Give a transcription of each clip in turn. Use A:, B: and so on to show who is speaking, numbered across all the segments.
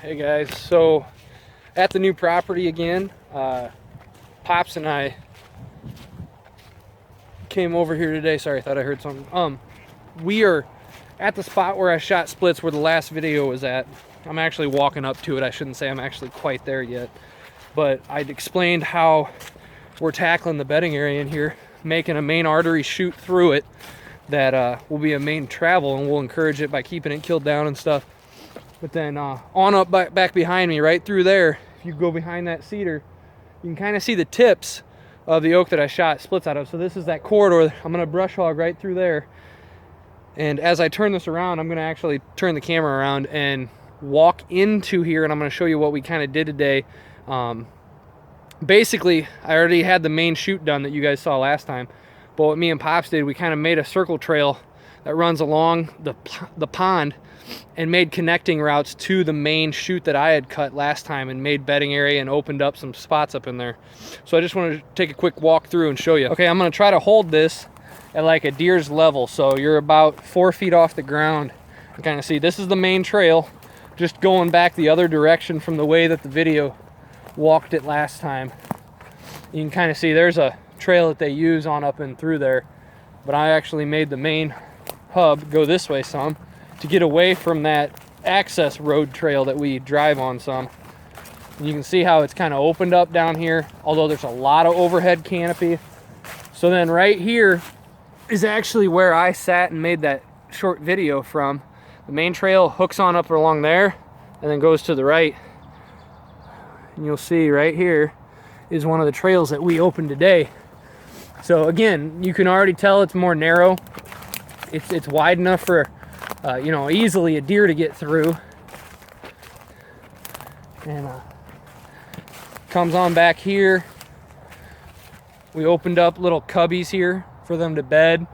A: Hey guys, so at the new property again, Pops and I came over here today. Sorry, I thought I heard something. We are at the spot where I shot splits where the last video was at. I'm actually walking up to it. I shouldn't say I'm actually quite there yet, but I'd explained how we're tackling the bedding area in here, making a main artery shoot through it that will be a main travel, and we'll encourage it by keeping it killed down and stuff. But then on up back behind me, right through there, if you go behind that cedar, you can kind of see the tips of the oak that I shot splits out of. So this is that corridor. I'm gonna brush hog right through there. And as I turn this around, I'm gonna actually turn the camera around and walk into here, and I'm gonna show you what we kind of did today. Basically, I already had the main chute done that you guys saw last time. But what me and Pops did, we kind of made a circle trail that runs along the pond and made connecting routes to the main chute that I had cut last time and made bedding area and opened up some spots up in there. So I just wanted to take a quick walk through and show you. Okay, I'm gonna try to hold this at like a deer's level. So you're about 4 feet off the ground. You kind of see this is the main trail, just going back the other direction from the way that the video walked it last time. You can kind of see there's a trail that they use on up and through there, but I actually made the main hub go this way some to get away from that access road trail that we drive on some. And you can see how it's kind of opened up down here, although there's a lot of overhead canopy. So then right here is actually where I sat and made that short video from. The main trail hooks on up along there and then goes to the right. And you'll see right here is one of the trails that we opened today. So again, you can already tell it's more narrow. It's wide enough for you know, easily a deer to get through. And comes on back here. We opened up little cubbies here for them to bed.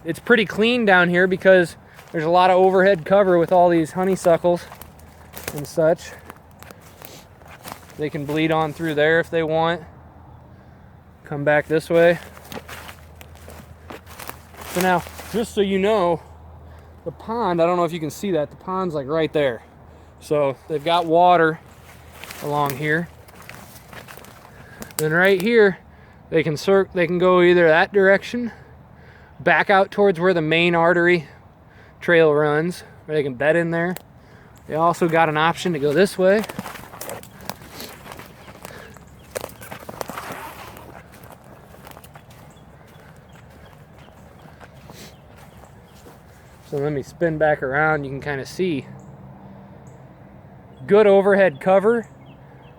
A: It's pretty clean down here because there's a lot of overhead cover with all these honeysuckles and such. They can bleed on through there if they want. Come back this way. So now, just so you know, the pond, I don't know if you can see that, the pond's like right there. So they've got water along here. Then right here, they can go either that direction, back out towards where the main artery trail runs, or they can bed in there. They also got an option to go this way. So let me spin back around. You can kind of see good overhead cover.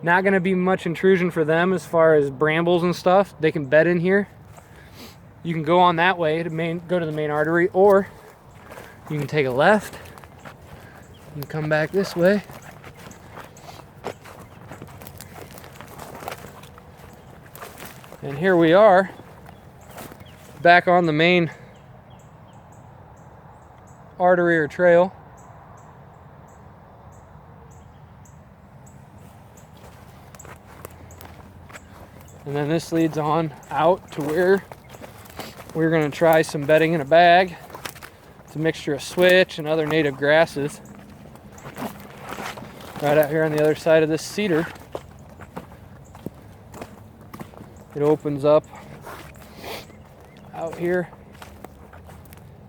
A: Not going to be much intrusion for them as far as brambles and stuff. They can bed in here. You can go on that way to go to the main artery, or you can take a left and come back this way. And here we are back on the main artery or trail. And then this leads on out to where we're going to try some bedding in a bag. It's a mixture of switch and other native grasses. Right out here on the other side of this cedar. It opens up out here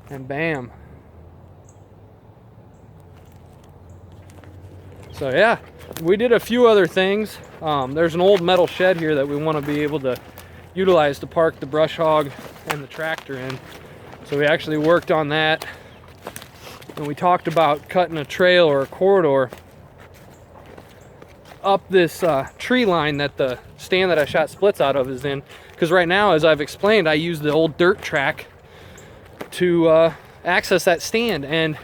A: and bam. So yeah, we did a few other things. There's an old metal shed here that we want to be able to utilize to park the brush hog and the tractor in. So we actually worked on that. And we talked about cutting a trail or a corridor up this tree line that the stand that I shot splits out of is in. Because right now, as I've explained, I use the old dirt track to access that stand. And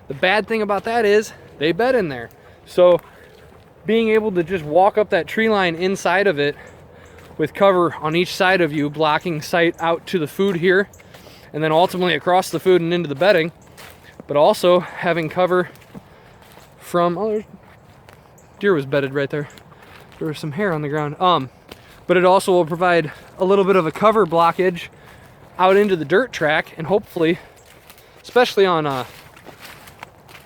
A: the bad thing about that is they bed in there. So being able to just walk up that tree line inside of it with cover on each side of you, blocking sight out to the food here, and then ultimately across the food and into the bedding, but also having cover from, oh, deer was bedded right there. There was some hair on the ground. But it also will provide a little bit of a cover blockage out into the dirt track, and hopefully, especially on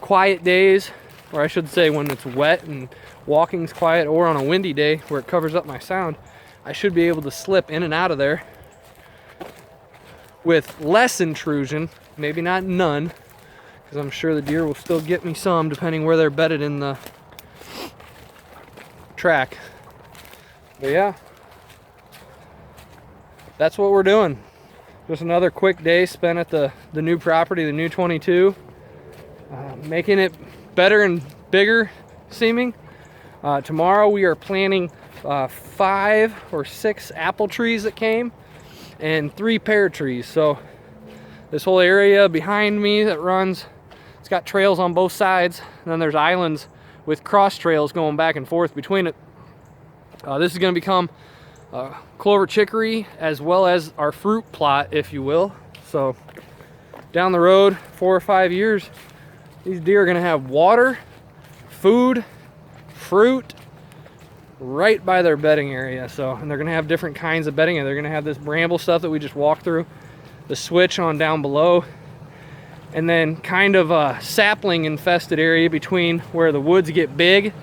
A: quiet days or I should say when it's wet and walking's quiet, or on a windy day where it covers up my sound, I should be able to slip in and out of there with less intrusion, maybe not none, because I'm sure the deer will still get me some depending where they're bedded in the track. But yeah, that's what we're doing. Just another quick day spent at the new property, the new 22, making it better and bigger seeming. Tomorrow we are planting 5 or 6 apple trees that came and 3 pear trees. So this whole area behind me that runs, it's got trails on both sides, and then there's islands with cross trails going back and forth between it. This is going to become clover chicory as well as our fruit plot, if you will. So down the road 4 or 5 years, these deer are going to have water, food, fruit right by their bedding area. So, and they're going to have different kinds of bedding. They're going to have this bramble stuff that we just walked through, the switch on down below, and then kind of a sapling infested area between where the woods get big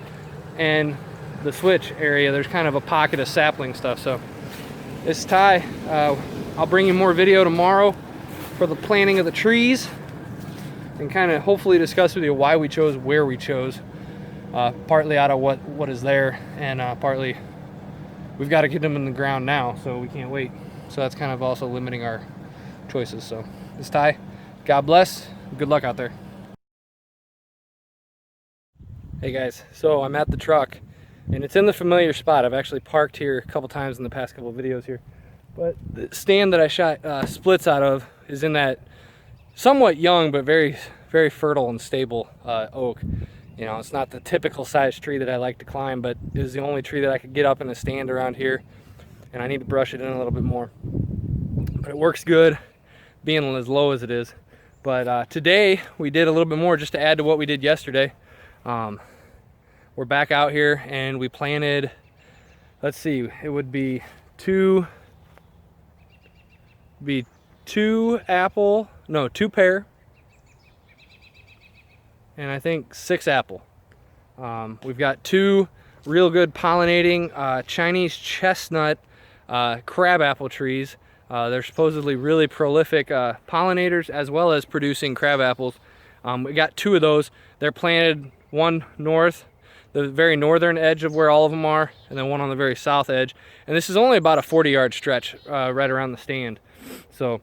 A: and the switch area. There's kind of a pocket of sapling stuff. So this is Ty. I'll bring you more video tomorrow for the planting of the trees, and kind of hopefully discuss with you why we chose where we chose. Partly out of what is there, and partly we've got to get them in the ground now, so we can't wait. So that's kind of also limiting our choices. So this is Ty. God bless. Good luck out there. Hey guys, so I'm at the truck, and it's in the familiar spot. I've actually parked here a couple times in the past couple of videos here, but the stand that I shot splits out of is in that somewhat young but very, very fertile and stable oak. You know, it's not the typical size tree that I like to climb, but it was the only tree that I could get up in a stand around here, and I need to brush it in a little bit more. But it works good being as low as it is. But today we did a little bit more just to add to what we did yesterday. We're back out here and we planted, let's see, it would be two pear, and I think 6 apple. We've got 2 real good pollinating Chinese chestnut crabapple trees. They're supposedly really prolific pollinators as well as producing crab apples. We got 2 of those. They're planted, one north, the very northern edge of where all of them are, and then one on the very south edge. And this is only about a 40-yard stretch right around the stand. So,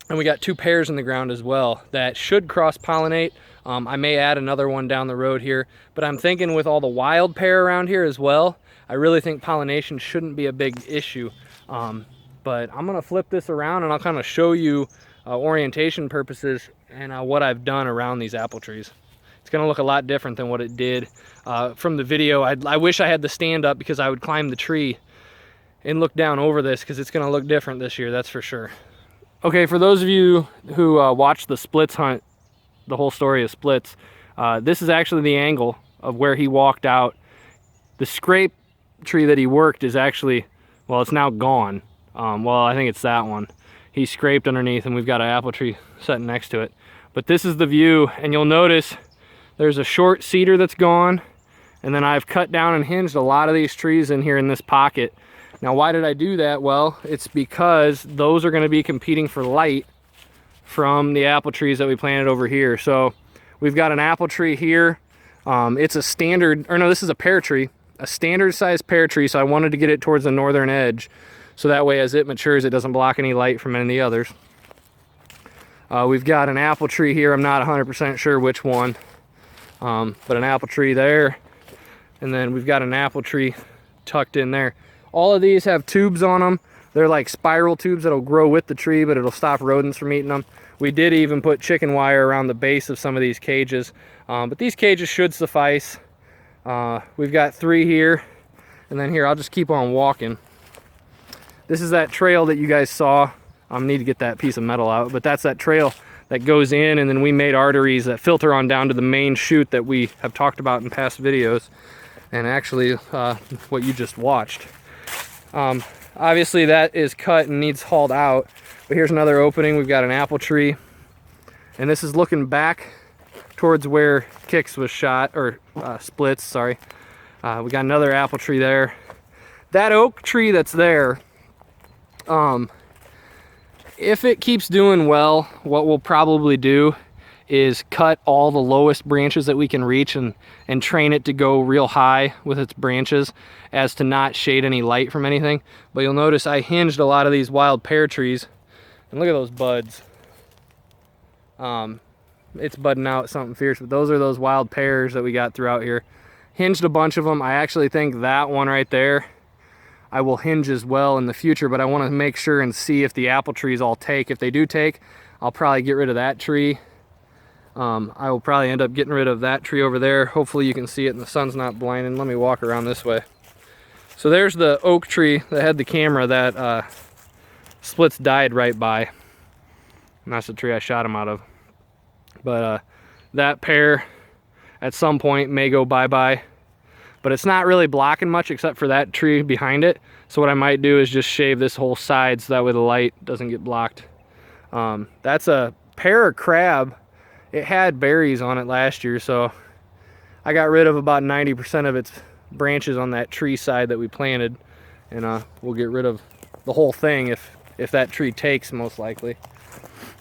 A: and we got 2 pears in the ground as well that should cross-pollinate. I may add another one down the road here, but I'm thinking with all the wild pear around here as well, I really think pollination shouldn't be a big issue. But I'm gonna flip this around and I'll kind of show you orientation purposes and what I've done around these apple trees. It's gonna look a lot different than what it did from the video. I wish I had the stand up because I would climb the tree and look down over this, because it's gonna look different this year, that's for sure. Okay, for those of you who watched the splits hunt, the whole story of splits, this is actually the angle of where he walked out. The scrape tree that he worked is actually, well, it's now gone. Well, I think it's that one. He scraped underneath and we've got an apple tree sitting next to it. But this is the view, and you'll notice there's a short cedar that's gone, and then I've cut down and hinged a lot of these trees in here in this pocket. Now, why did I do that? Well, it's because those are going to be competing for light from the apple trees that we planted over here. So we've got an apple tree here. It's a standard, or no, this is a pear tree, a standard sized pear tree. So I wanted to get it towards the northern edge, so that way as it matures, it doesn't block any light from any of the others. We've got an apple tree here. I'm not 100% sure which one, but an apple tree there. And then we've got an apple tree tucked in there. All of these have tubes on them. They're like spiral tubes that'll grow with the tree, but it'll stop rodents from eating them. We did even put chicken wire around the base of some of these cages, but these cages should suffice. We've got 3 here, and then here, I'll just keep on walking. This is that trail that you guys saw. I need to get that piece of metal out, but that's that trail that goes in, and then we made arteries that filter on down to the main chute that we have talked about in past videos, and actually what you just watched. Obviously that is cut and needs hauled out, but here's another opening. We've got an apple tree, and this is looking back towards where Kix was shot, or Splits, sorry. We got another apple tree there. That oak tree that's there, if it keeps doing well, what we'll probably do is cut all the lowest branches that we can reach and train it to go real high with its branches as to not shade any light from anything. But you'll notice I hinged a lot of these wild pear trees, and look at those buds. It's budding out something fierce, but those are those wild pears that we got throughout here. Hinged a bunch of them. I actually think that one right there I will hinge as well in the future, but I want to make sure and see if the apple trees all take. If they do take, I'll probably get rid of that tree. I will probably end up getting rid of that tree over there. Hopefully you can see it and the sun's not blinding. Let me walk around this way. So there's the oak tree that had the camera that Splits died right by. And that's the tree I shot him out of. But that pear at some point may go bye-bye. But it's not really blocking much except for that tree behind it. So what I might do is just shave this whole side so that way the light doesn't get blocked. That's a pear crab. It had berries on it last year, so I got rid of about 90% of its branches on that tree side that we planted. And we'll get rid of the whole thing if that tree takes, most likely.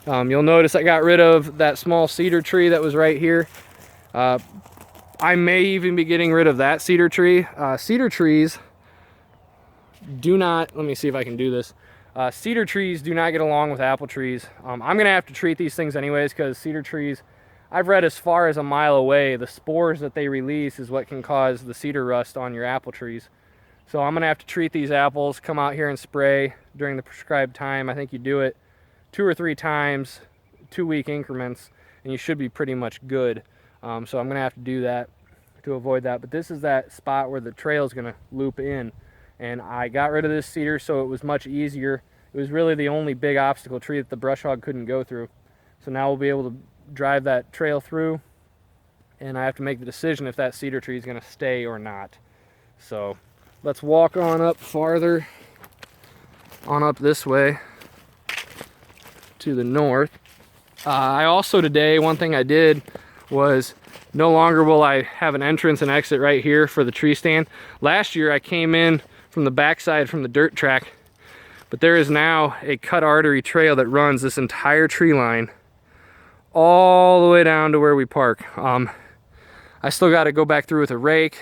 A: You'll notice I got rid of that small cedar tree that was right here. I may even be getting rid of that cedar tree. Cedar trees do not, let me see if I can do this. Cedar trees do not get along with apple trees. I'm gonna have to treat these things anyways, because cedar trees, I've read as far as a mile away, the spores that they release is what can cause the cedar rust on your apple trees. So I'm gonna have to treat these apples, come out here and spray during the prescribed time. I think you do it 2 or 3 times, 2-week increments, and you should be pretty much good. So I'm gonna have to do that to avoid that. But this is that spot where the trail is gonna loop in. And I got rid of this cedar so it was much easier. It was really the only big obstacle tree that the brush hog couldn't go through. So now we'll be able to drive that trail through, and I have to make the decision if that cedar tree is gonna stay or not. So let's walk on up farther, on up this way to the north. I also today, one thing I did was no longer will I have an entrance and exit right here for the tree stand. Last year I came in from the backside from the dirt track, but there is now a cut artery trail that runs this entire tree line all the way down to where we park. I still got to go back through with a rake,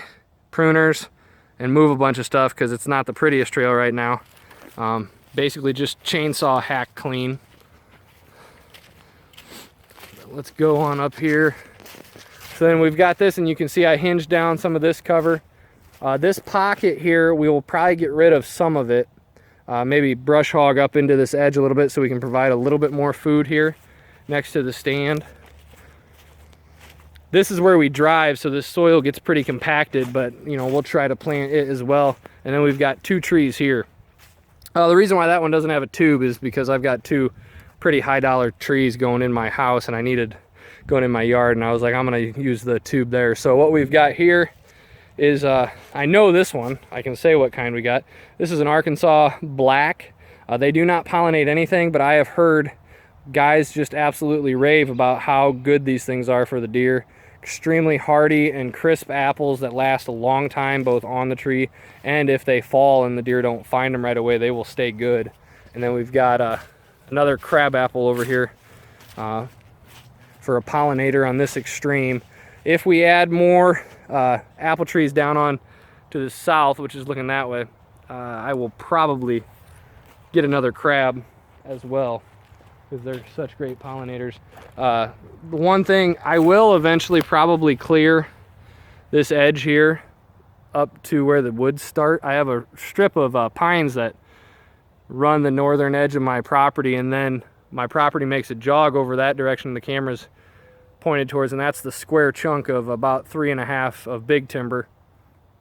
A: pruners, and move a bunch of stuff because it's not the prettiest trail right now. Basically just chainsaw hack clean. Let's go on up here. So then we've got this, and you can see I hinged down some of this cover. This pocket here, we will probably get rid of some of it. Maybe brush hog up into this edge a little bit so we can provide a little bit more food here next to the stand. This is where we drive, so this soil gets pretty compacted, but you know, we'll try to plant it as well. And then we've got 2 trees here. The reason why that one doesn't have a tube is because I've got 2 pretty high dollar trees going in my house, and I needed going in my yard, and I was like, I'm gonna use the tube there. So what we've got here is, I know this one, I can say what kind we got. This is an Arkansas black. They do not pollinate anything, but I have heard guys just absolutely rave about how good these things are for the deer. Extremely hardy and crisp apples that last a long time, both on the tree, and if they fall and the deer don't find them right away, they will stay good. And then we've got another crab apple over here for a pollinator on this extreme. If we add more apple trees down on to the south, which is looking that way, I will probably get another crab as well, because they're such great pollinators. The one thing, I will eventually probably clear this edge here up to where the woods start. I have a strip of pines that run the northern edge of my property, and then my property makes a jog over that direction the camera's pointed towards, and that's the square chunk of about 3.5 of big timber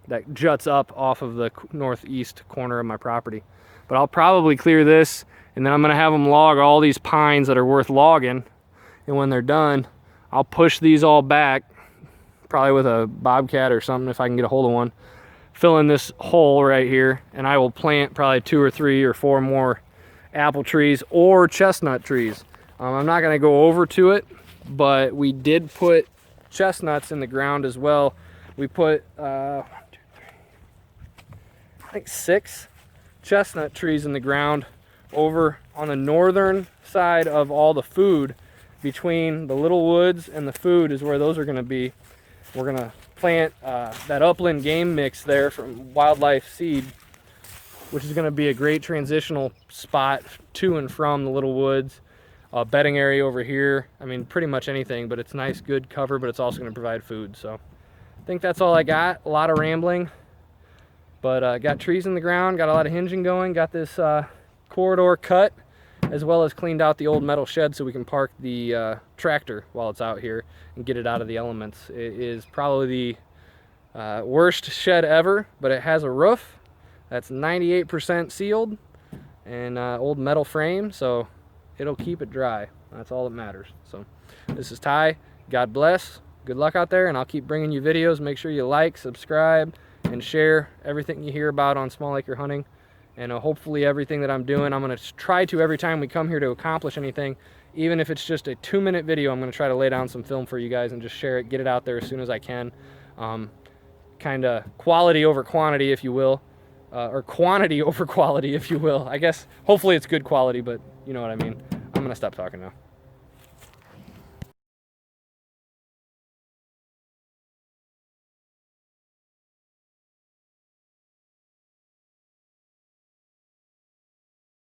A: that juts up off of the northeast corner of my property. But I'll probably clear this, and then I'm gonna have them log all these pines that are worth logging, and when they're done, I'll push these all back, probably with a bobcat or something if I can get a hold of one, fill in this hole right here, and I will plant probably 2 or 3 or 4 more apple trees or chestnut trees. I'm not gonna go over to it, but we did put chestnuts in the ground as well. We put, I think 6 chestnut trees in the ground over on the northern side of all the food. Between the little woods and the food is where those are going to be. We're going to plant that upland game mix there from Wildlife Seed, which is going to be a great transitional spot to and from the little woods. Bedding area over here. I mean, pretty much anything, but it's nice, good cover, but it's also going to provide food. So I think that's all I got. A lot of rambling, but got trees in the ground, got a lot of hinging going, got this corridor cut, as well as cleaned out the old metal shed so we can park the tractor while it's out here and get it out of the elements. It is probably the worst shed ever, but it has a roof that's 98% sealed and old metal frame, so it'll keep it dry. That's all that matters. So this is Ty. God bless. Good luck out there, and I'll keep bringing you videos. Make sure you like, subscribe, and share everything you hear about on small acre hunting. And hopefully everything that I'm doing, I'm going to try to, every time we come here to accomplish anything, even if it's just a 2-minute video, I'm going to try to lay down some film for you guys and just share it, get it out there as soon as I can. Kind of quality over quantity, if you will, or quantity over quality, if you will. I guess hopefully it's good quality, but you know what I mean. I'm going to stop talking now.